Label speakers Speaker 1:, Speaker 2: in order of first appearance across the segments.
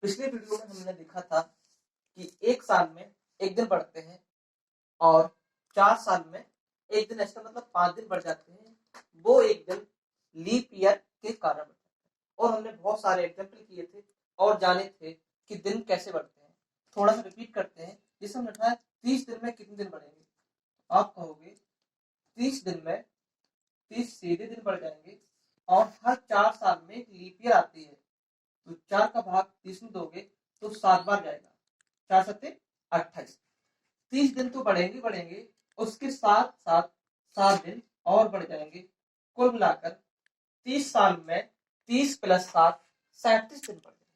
Speaker 1: पिछले वीडियो में हमने देखा था कि एक साल में एक दिन बढ़ते हैं और 4 साल में एक दिन, ऐसा मतलब 5 दिन बढ़ जाते हैं। वो एक दिन लीप ईयर के कारण बढ़ते हैं और हमने बहुत सारे एग्जाम्पल किए थे और जाने थे कि दिन कैसे बढ़ते हैं। थोड़ा सा रिपीट करते हैं। जैसे हमने कहा 30 दिन में कितने दिन बढ़ेंगे, आप कहोगे 30 दिन में 30 सीधे दिन बढ़ जाएंगे और हर 4 साल में एक लीप ईयर आती है, तो 4 का भाग 30 में दोगे तो 7 बार जाएगा, 4 सत्ते 28। 30 दिन तो बढ़ेंगे बढ़ेंगे, उसके साथ साथ 7 दिन और बढ़ जाएंगे। कुल मिलाकर 30 साल में 30 प्लस 7 37 दिन बढ़ जाएंगे।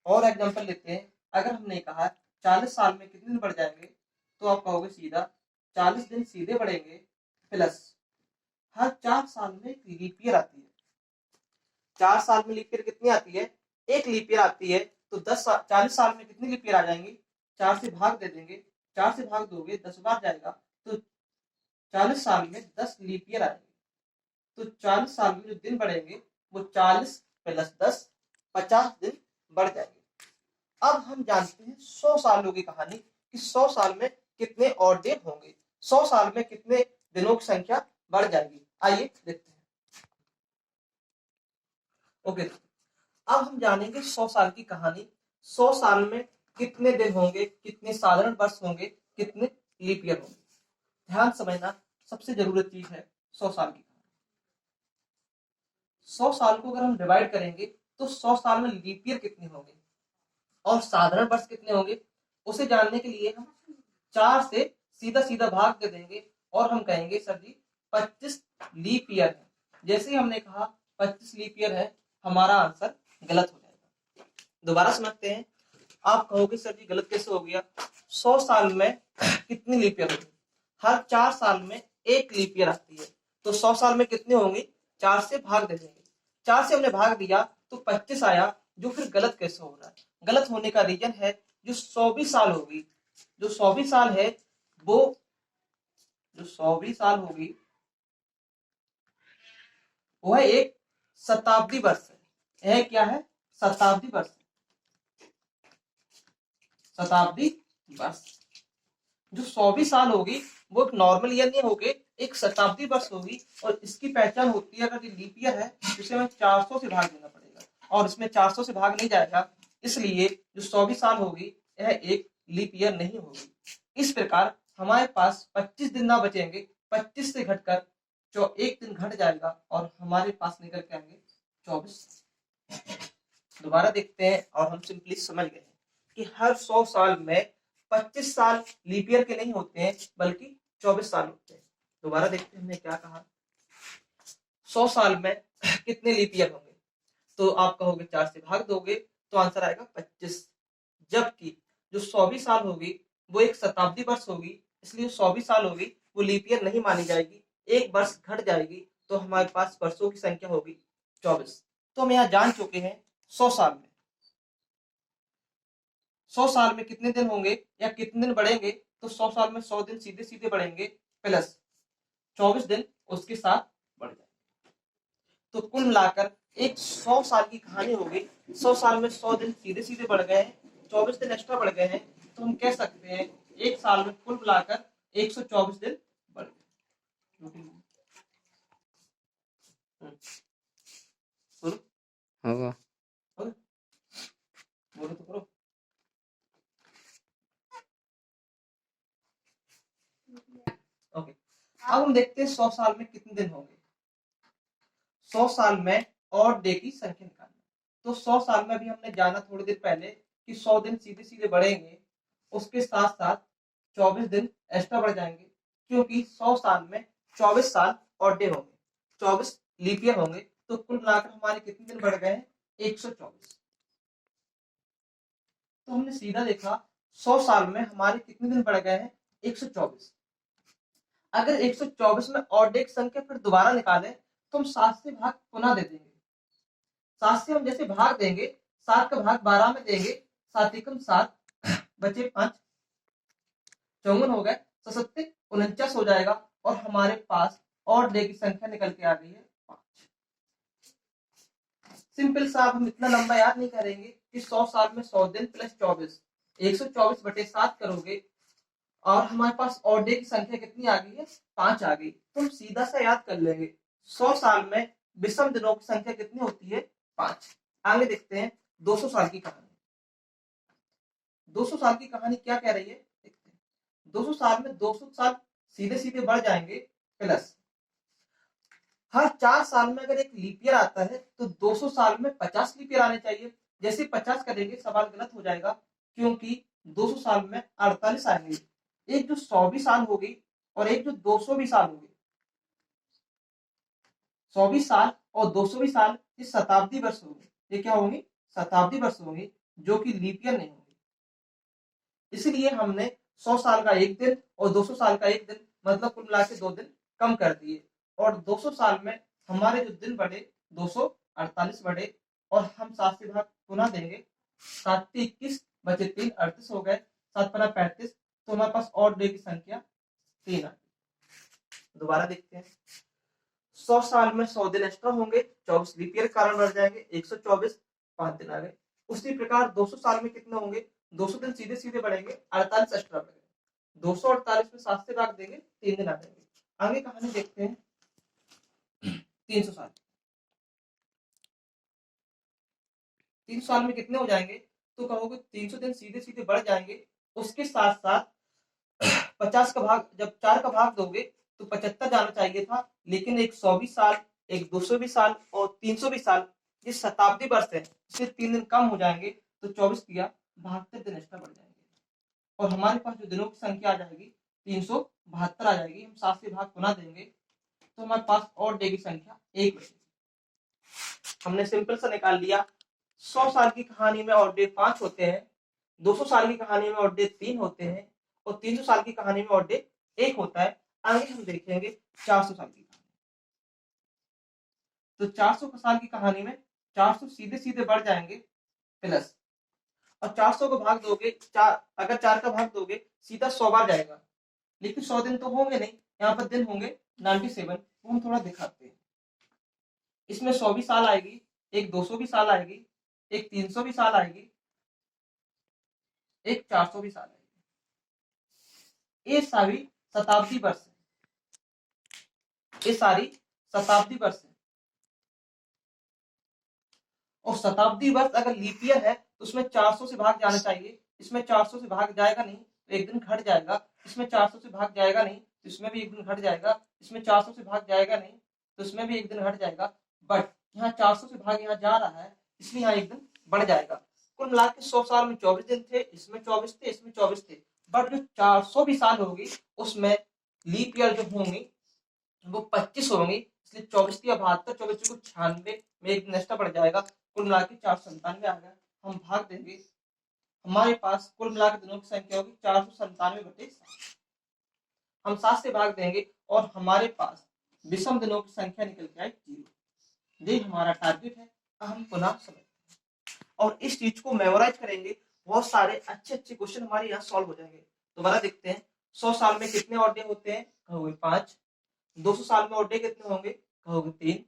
Speaker 1: और एग्जाम्पल लेते हैं। अगर हमने कहा 40 साल में कितने दिन बढ़ जाएंगे, तो आप कहोगे सीधा 40 दिन सीधे बढ़ेंगे प्लस हर 4 साल में एक लीप ईयर आती है। 4 साल में लीप ईयर कितनी आती है, एक लीप ईयर आती है। तो 40 साल में कितनी लीप ईयर आ जाएंगी, 4 से भाग दे देंगे, 4 से भाग दोगे 10 बार जाएगा, तो 40 साल में 10 लीप ईयर आएंगे। तो 40 साल में जो दिन बढ़ेंगे वो 40 प्लस 10 50 दिन बढ़ जाएंगे। अब हम जानते हैं 100 सालों की कहानी कि 100 साल में कितने और डे होंगे, 100 साल में कितने दिनों की संख्या बढ़ जाएगी। आइए देखते हैं। ओके, अब हम जानेंगे 100 साल की कहानी। 100 साल में कितने दिन होंगे, कितने साधारण वर्ष होंगे, कितने लीप ईयर होंगे। ध्यान समझना, सबसे जरूरत चीज है 100 साल की कहानी। 100 साल को अगर हम डिवाइड करेंगे तो 100 साल में लीप ईयर कितने होंगे और साधारण वर्ष कितने होंगे, उसे जानने के लिए हम 4 से सीधा सीधा भाग दे देंगे और हम कहेंगे सर जी 25 लीप ईयर है। जैसे ही हमने कहा 25 लीप ईयर है, हमारा आंसर गलत हो जाएगा। दोबारा समझते हैं। आप कहोगे सर जी गलत कैसे हो गया, 100 साल में कितनी लीप ईयर होगी, हर 4 साल में एक लीप ईयर आती है। तो 100 साल में कितने होंगे, 4 से भाग दे देंगे। 4 से हमने भाग दिया तो 25 आया, जो फिर गलत कैसे हो रहा है। गलत होने का रीजन है जो 100वीं साल होगी, जो 100वीं साल है वो, जो 100वीं साल होगी वो है एक शताब्दी वर्ष है। यह क्या है, शताब्दी वर्ष, शताब्दी वर्ष। जो 100वीं साल होगी वो एक नॉर्मल ईयर नहीं होगी, एक शताब्दी वर्ष होगी। और इसकी पहचान होती है, अगर ये लीप ईयर है इसे हमें 400 से भाग देना पड़ेगा और इसमें 400 से भाग नहीं जाएगा, इसलिए जो 100वीं साल होगी यह एक लीप ईयर नहीं होगी। इस प्रकार हमारे पास 25 दिन ना बचेंगे, 25 से घटकर जो एक दिन घट जाएगा और हमारे पास निकल के आएंगे 24। दोबारा देखते हैं और हम सिंपली समझ गए कि हर 100 साल में 25 साल लीप ईयर के नहीं होते हैं बल्कि 24 साल होते हैं। दोबारा देखते हैं हमने क्या कहा, 100 साल में कितने लीप ईयर होंगे, तो आप कहोगे 4 से भाग दोगे तो आंसर आएगा 25। जबकि जो 100वीं साल होगी वो एक शताब्दी वर्ष होगी, इसलिए 100वीं साल होगी वो लीप ईयर नहीं मानी जाएगी, एक वर्ष घट जाएगी, तो हमारे पास वर्षों की संख्या होगी 24। तो हम यहाँ जान चुके हैं 100 साल में 100 साल में कितने दिन होंगे या कितने दिन बढ़ेंगे, तो 100 साल में 100 दिन सीधे सीधे बढ़ेंगे प्लस 24 दिन उसके साथ बढ़ जाएंगे। तो कुल मिलाकर एक 100 साल की कहानी होगी। 100 साल में 100 दिन सीधे सीधे बढ़ गए हैं, 24 दिन एक्स्ट्रा बढ़ गए हैं, तो हम कह सकते हैं एक साल में कुल मिलाकर 124 दिन बढ़ गए।
Speaker 2: होगा
Speaker 1: बोलो तो करो। ओके, अब हम देखते हैं 100 साल में कितने दिन होंगे। 100 साल में और डे की संख्या निकालना। तो 100 साल में भी हमने जाना थोड़ी देर पहले कि 100 दिन सीधे सीधे बढ़ेंगे, उसके साथ साथ 24 दिन एक्स्ट्रा बढ़ जाएंगे, क्योंकि 100 साल में 24 साल और डे होंगे, 24 लीप ईयर होंगे। तो कुल मिलाकर हमारे कितने दिन बढ़ गए हैं, 124। तो हमने सीधा देखा 100 साल में हमारे कितने दिन बढ़ गए हैं, 124। अगर 124 में और डे की संख्या फिर दोबारा निकालें तो हम 7 से भाग पुनः दे देंगे। 7 से हम जैसे भाग देंगे, 7 का भाग 12 में देंगे, 7 एकम 7 बचे 5, 54 हो गए, 7 49 हो जाएगा और हमारे पास और डे की संख्या निकल के आ गई है 5। सिंपल सा, अब हम इतना लंबा याद नहीं करेंगे कि 100 साल में 100 दिन प्लस 24, 124/7 करोगे और हमारे पास और डे की संख्या कितनी आ गई है, 5 आ गई। तो हम सीधा सा याद कर लेंगे 100 साल में विषम दिनों की संख्या कितनी होती है, 5। आगे देखते हैं 200 साल की कहानी। 200 साल की कहानी क्या कह रही है, देखते हैं। 200 साल में 200 साल सीधे सीधे बढ़ जाएंगे, प्लस हर 4 साल में अगर एक लीप ईयर आता है तो 200 साल में 50 लीप ईयर आने चाहिए। जैसे 50 करेंगे सवाल गलत हो जाएगा, क्योंकि 200 साल में 48 आएंगे। एक जो 100वीं साल होगी और एक जो 200वीं साल होगी, 100वीं साल और 200वीं साल ये शताब्दी वर्ष होंगे। ये क्या होंगी, शताब्दी वर्ष होंगे, जो कि लीप ईयर नहीं होंगे। इसलिए हमने 100 साल का एक दिन और 200 साल का एक दिन, मतलब कुल मिला के 2 दिन कम कर दिए। और 200 साल में हमारे जो दिन बढ़े 248 बढ़े, और हम 7 से भाग पुनः देंगे। 7 से 21 बचे 3, 38 हो गए, 7 पना 35, तो हमारे पास और डे की संख्या 3 आ गई। दोबारा देखते हैं, 100 साल में 100 दिन एक्स्ट्रा होंगे, 24 लीप ईयर के कारण बढ़ जाएंगे, 124, 5 दिन आ गए। उसी प्रकार 200 साल में कितने होंगे, 200 दिन सीधे सीधे बढ़ेंगे, 48 एक्स्ट्रा बढ़ेंगे, 248 में 7 से भाग देंगे, 3 दिन आ जाएंगे। आगे कहानी देखते हैं 300 साल। 300 साल में कितने हो जाएंगे, तो कहोगे 300 दिन सीधे सीधे बढ़ जाएंगे, उसके साथ साथ 50 का भाग, जब 4 का भाग दोगे तो 75 जाना चाहिए था, लेकिन एक 100वीं साल, एक 200वीं साल और 300वीं साल ये शताब्दी वर्ष है, इसलिए 3 दिन कम हो जाएंगे, तो 24 किया 72 दिन एक्स्ट्रा बढ़ जाएंगे, और हमारे पास जो दिनों की संख्या आ जाएगी 372 आ जाएगी। हम 7 से भाग पुनः देंगे तो हमारे पास और डे की संख्या 1 बचेगी। हमने सिंपल सा निकाल लिया, 100 साल की कहानी में और डे 5 होते हैं, 200 साल की कहानी में और डे 3 होते हैं, और 300 साल की कहानी में और डे 1 होता है। आगे हम देखेंगे 400 साल की कहानी। तो 400 साल की कहानी में 400 सीधे सीधे बढ़ जाएंगे, प्लस, और 400 को भाग दोगे, अगर 4 का भाग दोगे सीधा 100 बार जाएगा, लेकिन 100 दिन तो होंगे नहीं, यहाँ पर दिन होंगे 97। वो हम थोड़ा दिखाते हैं। इसमें 100वीं साल आएगी, एक 200वीं साल आएगी, एक 300वीं साल आएगी, एक 400वीं साल आएगी। ये सारी शताब्दी वर्ष है, ये सारी शताब्दी वर्ष है। और शताब्दी वर्ष अगर लीप ईयर है तो उसमें 400 से भाग जाना चाहिए, इसमें 400 से भाग जाएगा नहीं तो एक दिन घट जाएगा, इसमें 400 से भाग जाएगा नहीं तो इसमें भी एक दिन घट जाएगा, इसमें 400 से भाग जाएगा नहीं तो इसमें भी एक दिन घट जाएगा। बट यहाँ 400 से भाग यहाँ जा रहा है, इसलिए यहाँ एक दिन बढ़ जाएगा। कुल मिला के 100 साल में 24 दिन थे, इसमें 24 थे, इसमें 24 थे। बट जो 400 साल होगी उसमें लीप ईयर जो होंगी वो 25 होंगी, इसलिए 24 की 72, 24 को 96 में एक दिन एक्स्ट्रा बढ़ जाएगा। कुल मिला के 497 आ गया। हम भाग देंगे, हमारे पास कुल मिला के दिनों की संख्या होगी 497/7। हम 7 से भाग देंगे और हमारे पास विषम दिनों की संख्या निकल के आई 0। ये हमारा टारगेट है। हम पुनः समझते हैं और इस चीज को मेमोराइज करेंगे, बहुत सारे अच्छे अच्छे क्वेश्चन हमारे यहाँ सॉल्व हो जाएंगे। दोबारा देखते हैं, 100 साल में कितने और डे होते हैं, कहोगे 5। 200 साल में और डे कितने होंगे, कहोगे 3।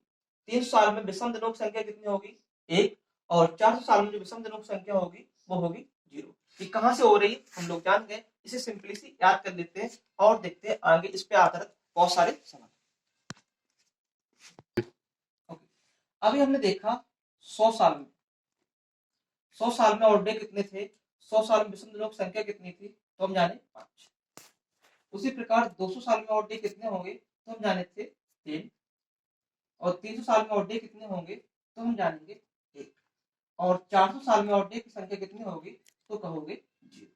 Speaker 1: 300 साल में विषम दिनों की संख्या कितनी होगी, 1। और 400 साल में जो विषम दिनों की संख्या होगी वो होगी 0। ये कहां से हो रही है हम लोग जान गए, इसे सिंपली सी याद कर लेते हैं और देखते हैं आगे इस पे आधारित बहुत सारे सवाल। अभी हमने देखा 100 साल में, 100 साल में और डे कितने थे, 100 साल में विषम दिनों की संख्या कितनी थी, तो हम जाने 5। उसी प्रकार 200 साल में और डे कितने होंगे, तो हम जाने थे 3। और 300 साल में और डे कितने होंगे, तो हम जानेंगे 1। और 400 साल में और डे की संख्या कितनी होगी, तो कहोगे 0।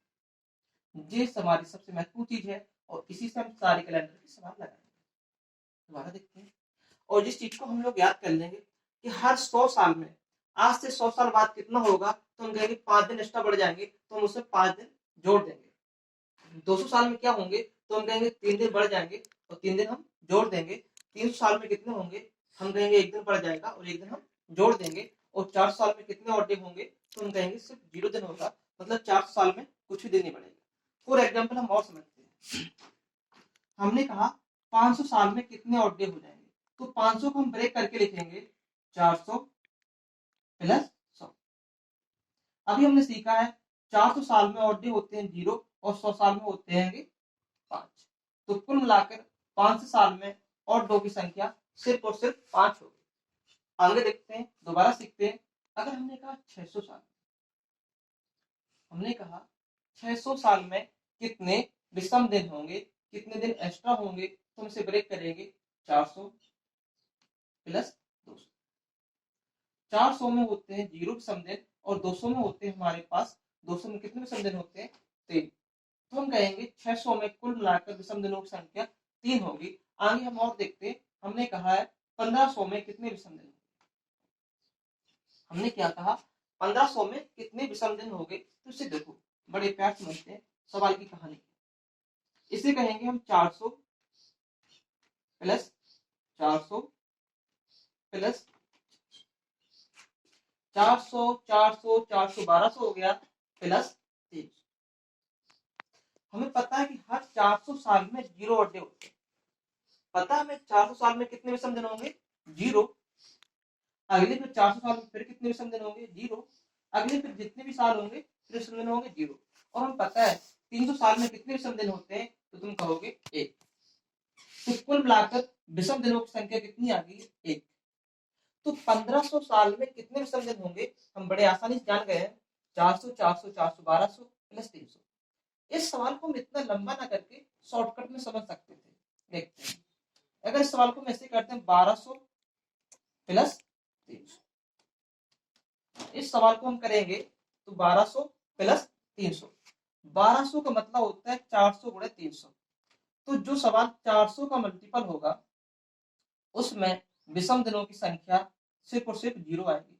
Speaker 1: ये हमारी सबसे महत्वपूर्ण चीज है और इसी से हम सारे कैलेंडर के सवाल लगाएंगे। दोबारा देखते हैं, और जिस चीज को हम लोग याद कर लेंगे कि हर 100 साल में, आज से 100 साल बाद कितना होगा, तो हम कहेंगे 5 दिन एक्स्ट्रा बढ़ जाएंगे, तो हम उसमें 5 दिन जोड़ देंगे। 200 साल में क्या होंगे, तो हम कहेंगे 3 दिन बढ़ जाएंगे और 3 दिन हम जोड़ देंगे। 300 साल में कितने होंगे, हम कहेंगे 1 दिन बढ़ जाएगा और 1 दिन हम जोड़ देंगे। और 400 साल में कितने और डे होंगे, तो हम कहेंगे सिर्फ 0 दिन होगा, मतलब 400 साल में कुछ भी दिन नहीं बढ़ेगा। फॉर एग्जाम्पल हम और समझते हैं, हमने कहा 500 साल में कितने और डे हो जाएंगे, तो 500 को हम ब्रेक करके लिखेंगे 400 प्लस 100। अभी हमने सीखा है 400 साल में ऑड डे होते हैं 0 और 100 साल में होते हैं 5। तो कुल मिलाकर 500 साल में ऑड डे की संख्या सिर्फ और सिर्फ 5 होगी। आगे देखते हैं, दोबारा सीखते हैं। अगर हमने कहा 600 साल, हमने कहा 600 साल में कितने विषम दिन होंगे, कितने दिन एक्स्ट्रा होंगे, तो हम इसे ब्रेक करेंगे 400 प्लस 200। 400 में होते हैं 0 विषम दिन और 200 में होते हैं हमारे पास, 200 में कितने विषम दिन होते हैं 3। तो हम कहेंगे 600 में कुल मिलाकर विषम दिनों की संख्या 3 होगी। आगे हम और देखते हैं, हमने कहा है 1500 में कितने विषम दिन, हमने क्या कहा 1500 में कितने विषम दिन होंगे। तो इसे देखो, बड़े प्यार समझते हैं सवाल की कहानी। इसे कहेंगे हम 400 प्लस 400 प्लस 400 400 400 1200 हो गया प्लस 300। हमें पता है कि हर 400 साल में 0 ऑड डे होते हैं। पता है हमें 400 साल में कितने विषम दिन होंगे 0। अगले फिर 400 साल में फिर कितने विषम दिन होंगे 0। अगले फिर जितने भी साल होंगे फिर विषम दिन होंगे 0। और हम पता है 300 साल में कितने विषम दिन होते हैं, तो तुम कहोगे 1। तो कुल मिलाकर विषम दिनों की संख्या कितनी आ गई 1। तो 1500 साल में कितने विषम दिन होंगे, हम बड़े आसानी से जान गए हैं 400 400 400 1200 प्लस 300। इस सवाल को हम इतना लंबा ना करके शॉर्टकट में समझ सकते थे। देखते हैं, अगर इस सवाल को हम ऐसे करते हैं 1200 प्लस 300, इस सवाल को हम करेंगे तो 1200 प्लस 300, 1200 का मतलब होता है 400 गुणे 300। तो जो सवाल 400 का मल्टीपल होगा उसमें विषम दिनों की संख्या सिर्फ और सिर्फ 0 आएगी।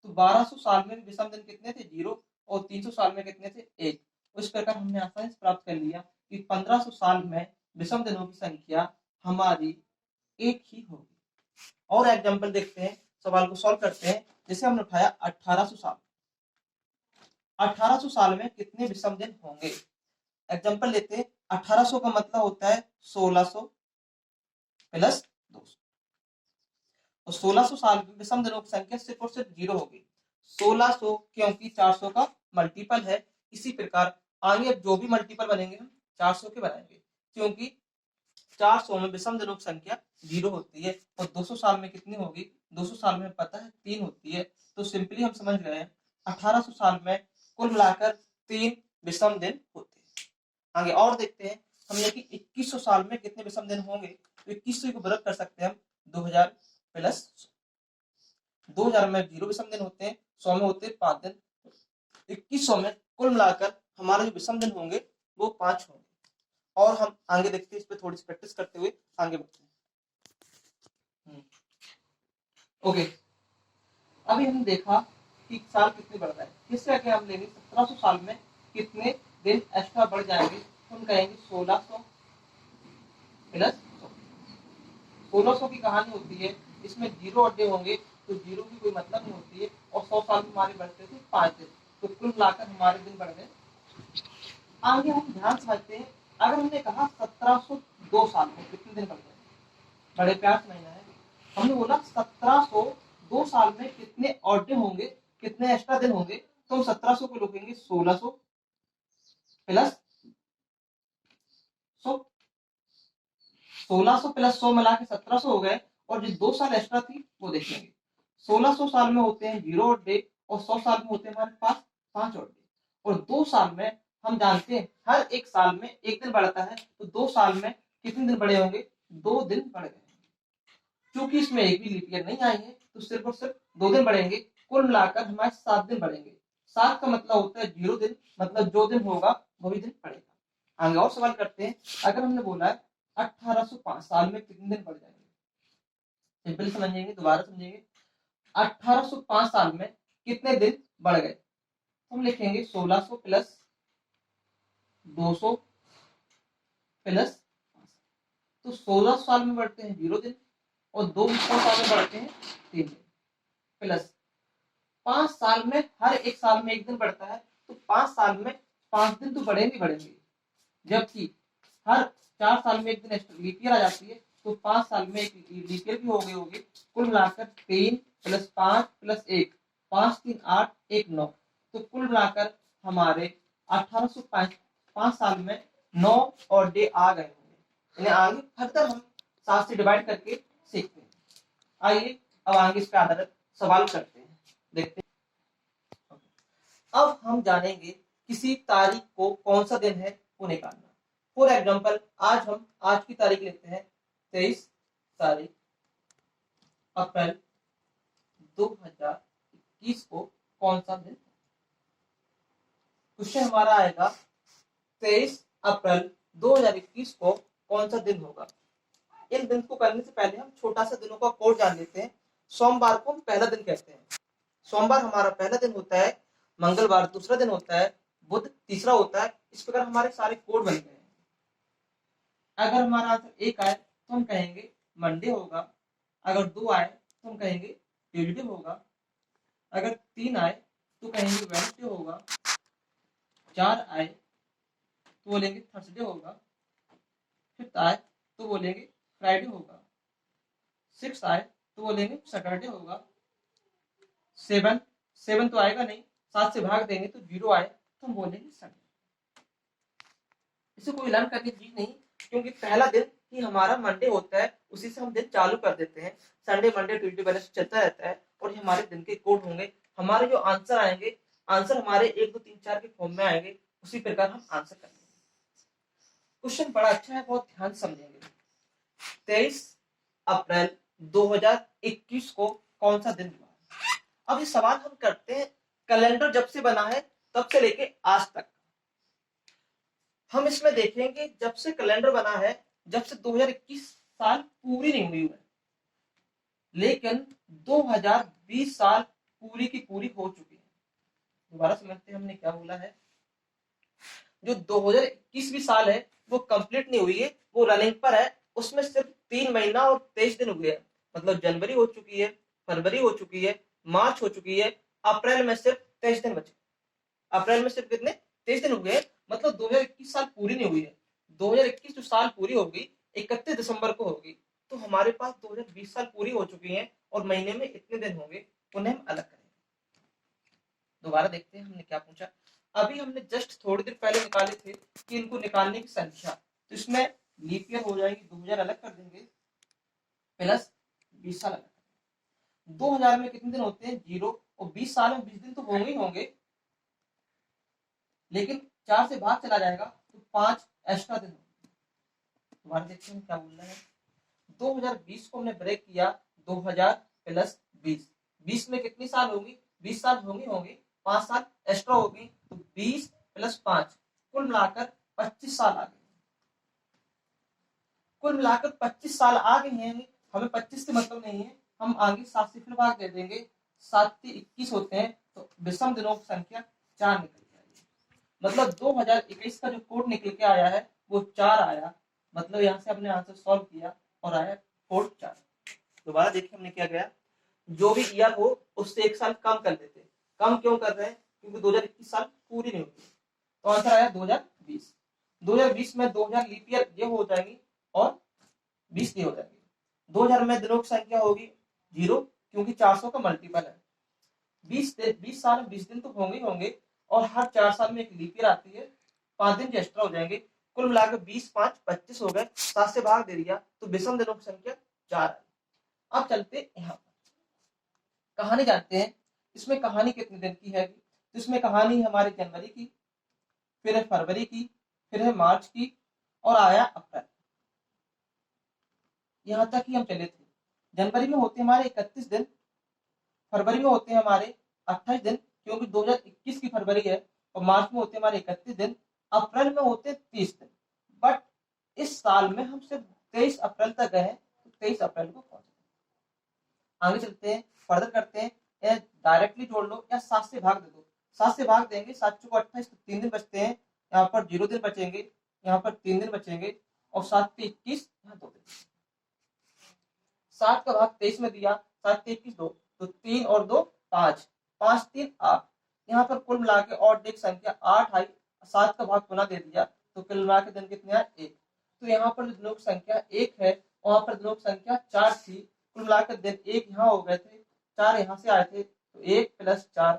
Speaker 1: तो 1200 साल में विषम दिन कितने थे 0 और 300 साल में कितने थे 1। इस प्रकार हमने आसानी से प्राप्त कर लिया कि 1500 साल में विषम दिनों की संख्या हमारी 1 ही होगी। और एग्जांपल देखते हैं, सवाल को सॉल्व करते हैं। जैसे हमने उठाया 1800 साल, 1800 साल में कितने विषम दिन होंगे। एग्जांपल लेते हैं, 1800 का मतलब होता है 1600 प्लस 200 और 1600 साल में विषम दिनों की संख्या सिर्फ और सिर्फ 0 होगी। 1600 क्योंकि 400 का मल्टीपल है। इसी प्रकार आगे अब जो भी मल्टीपल बनेंगे हम 400 के बनाएंगे, क्योंकि 400 में विषम दिनों की संख्या 0 होती है और 200 साल में कितनी होगी, 200 साल में पता है 3 होती है। तो सिंपली हम समझ गए 1800 साल में कुल मिलाकर 3 विषम दिन होते हैं। आगे और देखते हैं, हमने कि 2100 साल में कितने विषम दिन होंगे। तो 2100 को वर्ग कर सकते हैं हम 2000 प्लस 2000 में 0 विषम दिन होते हैं, 100 में होते हैं 5 दिन। 2100 में कुल मिलाकर हमारे जो विषम दिन होंगे वो 5 होंगे। और हम आगे देखते हैं, इस पे थोड़ी सी प्रैक्टिस करते हुए आगे बढ़ते हैं। ओके, अभी हमने देखा कि साल कितने बढ़ रहा है। इससे आगे हम लेंगे 1700 साल में कितने दिन एक्स्ट्रा बढ़ जाएंगे। हम कहेंगे 1600 प्लस 1600 की कहानी होती है, इसमें 0 अड्डे होंगे तो 0 की कोई मतलब नहीं होती है। और 100 साल में हमारे बढ़ते थे 5 दिन, तो कुल मिलाकर हमारे दिन बढ़ गए। आगे हम ध्यान समझते हैं, अगर हमने कहा 1702 साल में कितने दिन बढ़ गए, बड़े प्यार समझना है। हमने बोला 1702 साल में कितने ऑड डे होंगे, कितने एक्स्ट्रा दिन होंगे। तो हम 1700 को लिखेंगे 1600 प्लस 100, 1600 प्लस 100 मिला के 1700 हो गए। और जो 2 साल एक्स्ट्रा थी वो देखेंगे, 1600 साल में होते हैं 0 ऑड डे और 100 साल में होते हैं हमारे पास 5 ऑड डे। और 2 साल में हम जानते हैं हर एक साल में 1 दिन बढ़ता है, तो 2 साल में कितने दिन बढ़े होंगे 2 दिन बढ़ गए। क्योंकि इसमें एक भी लीप ईयर नहीं आई है तो सिर्फ और सिर्फ 2 दिन बढ़ेंगे। कुल मिलाकर हमारे 7 दिन बढ़ेंगे। 7 का मतलब होता है 0 दिन, मतलब जो दिन होगा वही दिन पड़ेगा। आगे और सवाल करते हैं, अगर हमने बोला है 1805 साल में कितने दिन बढ़ जाएंगे, सिंपल समझेंगे, दोबारा समझेंगे। 1805 साल में कितने दिन बढ़ गए, हम लिखेंगे 1600 प्लस 200 प्लस, तो 16 साल में बढ़ते हैं 0 दिन और 200 साल में बढ़ते हैं 3 दिन प्लस 5 साल में हर एक साल में 1 दिन बढ़ता है, तो 5 साल में 5 दिन तो बढ़ेंगे बढ़ेंगे। जबकि हर 4 साल में 1 दिन एक्स्ट्रा लीप ईयर आ जाती है, तो 5 साल में एक लीप ईयर भी हो गए होगी। कुल मिलाकर 3 प्लस 5 प्लस 1 5 3 8 1 9, तो कुल मिलाकर हमारे 1805 साल में 9 और डे आ गए होंगे। इन्हें आगे फर्दर हम 7 से डिवाइड करके सीखते हैं। आइए अब आगे इसके आधारित सवाल करते हैं, देखते हैं। अब हम जानेंगे किसी तारीख को कौन सा दिन है वो निकालना। फॉर एग्जाम्पल आज की तारीख लेते हैं 23 तारीख अप्रैल 2021 को कौन सा दिन। क्वेश्चन हमारा आएगा 23 अप्रैल 2021 को कौन सा दिन होगा। इन दिन को करने से पहले हम छोटा सा दिनों का कोड जान लेते हैं। सोमवार को हम पहला दिन कहते हैं। सोमवार हमारा पहला दिन होता है, मंगलवार दूसरा दिन होता है, बुध तीसरा होता है। इस प्रकार हमारे सारे कोड बन गए हैं। अगर हमारा आंसर 1 आए तो हम कहेंगे मंडे होगा, अगर 2 आए तो हम कहेंगे ट्यूसडे होगा, अगर 3 आए तो कहेंगे वेडनेसडे होगा, 4 आए तो बोलेंगे थर्सडे होगा, 5th आए तो बोलेंगे फ्राइडे होगा, 6 आए तो बोलेंगे सैटरडे होगा, 7 तो आएगा नहीं, 7 से भाग देंगे तो 0 आए तो हम बोलेंगे संडे। इसे कोई लर्न करने की चीज नहीं, क्योंकि पहला दिन ही हमारा मंडे होता है, उसी से हम दिन चालू कर देते हैं। संडे मंडे ट्यूसडे वेडनेसडे चलता रहता है और ये हमारे दिन के कोड होंगे। हमारे जो आंसर आएंगे, आंसर हमारे 1 2 3 4 के फॉर्म में आएंगे, उसी प्रकार हम आंसर करेंगे। क्वेश्चन बड़ा अच्छा है, बहुत ध्यान से समझेंगे। 23 अप्रैल 2021 को कौन सा दिन हुआ। अब ये सवाल हम करते हैं कैलेंडर जब से बना है तब से लेके आज तक। हम इसमें देखेंगे जब से कैलेंडर बना है, जब से 2021 साल पूरी नहीं हुई है, लेकिन 2020 साल पूरी की पूरी हो चुकी है। दोबारा समझते हैं हमने क्या बोला है। जो 2021 साल है वो कंप्लीट नहीं हुई है, वो रनिंग पर है। उसमें सिर्फ 3 महीना और 23 दिन हुए हैं। मतलब जनवरी हो चुकी है, फरवरी हो चुकी है, मार्च हो चुकी है, अप्रैल में सिर्फ 23 दिन बचे। अप्रैल में सिर्फ कितने 23 दिन हुए, मतलब 2021 साल पूरी नहीं हुई है। 2021 जो साल पूरी होगी 31 दिसंबर को होगी, तो हमारे पास 2020 साल पूरी हो चुकी है और महीने में इतने दिन होंगे, उन्हें हम अलग करेंगे। दोबारा देखते हैं हमने क्या पूछा। अभी हमने जस्ट थोड़ी देर पहले निकाले थे कि इनको निकालने की संख्या, तो इसमें लीप ईयर हो जाएगी, 2000 अलग कर देंगे प्लस 20 साल अलग कर देंगे। 2000 में कितने दिन होते हैं 0, और 20 साल में 20 दिन तो होंगे ही होंगे, लेकिन 4 से भाग चला जाएगा तो 5 एक्स्ट्रा दिन होंगे। दोबारा देखते हैं क्या बोल रहे हैं। 2020 को हमने ब्रेक किया 2000 प्लस 20, 20 में कितनी साल होगी 20 साल होंगे, 5 साल एक्स्ट्रा होगी, तो 20 प्लस 5 कुल मिलाकर 25 साल आ गए। कुल मिलाकर 25 साल आ गए हैं। हमें 25 से मतलब नहीं है, हम आगे 7 से फिर भाग दे देंगे। 7 से 21 होते हैं, तो विषम दिनों की संख्या 4 निकल के आई। मतलब 2021 का जो कोड निकल के आया है वो 4 आया। मतलब यहाँ से हमने आंसर सॉल्व किया और आया कोड 4। दोबारा देखिए हमने क्या किया, जो भी ईयर हो उससे 1 साल कम कर देते। कम क्यों कर रहे हैं, क्योंकि 2021 साल पूरी नहीं हुई, तो आंसर आया 2020। 2020 में 2000 लीप ईयर ये हो जाएंगी और 20 ये हो जाएंगे। 2000 में दिनों की संख्या होगी 0, क्योंकि 400 का मल्टीपल है। 20 साल में 20 दिन तो होंगे और हर 4 साल में एक लीप ईयर आती है, 5 दिन एक्स्ट्रा हो जाएंगे। कुल मिलाकर 20 5 25 हो गए, 7 से भाग दे दिया तो विषम दिनों की संख्या 4 आई। अब चलते यहाँ पर कहानी जानते हैं। इसमें कहानी कितने दिन की है, तो इसमें कहानी हमारे जनवरी की, फिर है फरवरी की, फिर है मार्च की और आया अप्रैल। यहां तक ही हम चले थे। जनवरी में होते हमारे 31 दिन, फरवरी में होते हैं हमारे 28 दिन, क्योंकि 2021 की फरवरी है, और मार्च में होते हमारे 31 दिन, अप्रैल में होते 30 दिन। बट इस साल में हम सिर्फ 23 अप्रैल तक गए, तो 23 अप्रैल को पहुंचे। आगे चलते हैं, फर्दर करते हैं। डायरेक्टली जोड़ लो या 7 से भाग दे दो। 7 से भाग देंगे, 7 को 28, तो 3 दिन बचते हैं। यहाँ पर 0 दिन बचेंगे, यहाँ पर 3 दिन बचेंगे, और 7 पे 21, यहाँ 2 दिन। 7 का भाग 23 में दिया, 7 पे 21 2, तो 3 और 2 5, 5 3 8। यहाँ पर कुल मिला के और एक संख्या 8 आई, 7 का भाग पुनः दे दिया, तो कुल मिला के दिन कितने आए 1। तो यहाँ पर दिनों की संख्या 1 है, वहां पर दिनों की संख्या 4 थी। कुल मिलाकर दिन 1 यहाँ हो गए थे, 4 यहाँ से आए थे, तो 1 + 4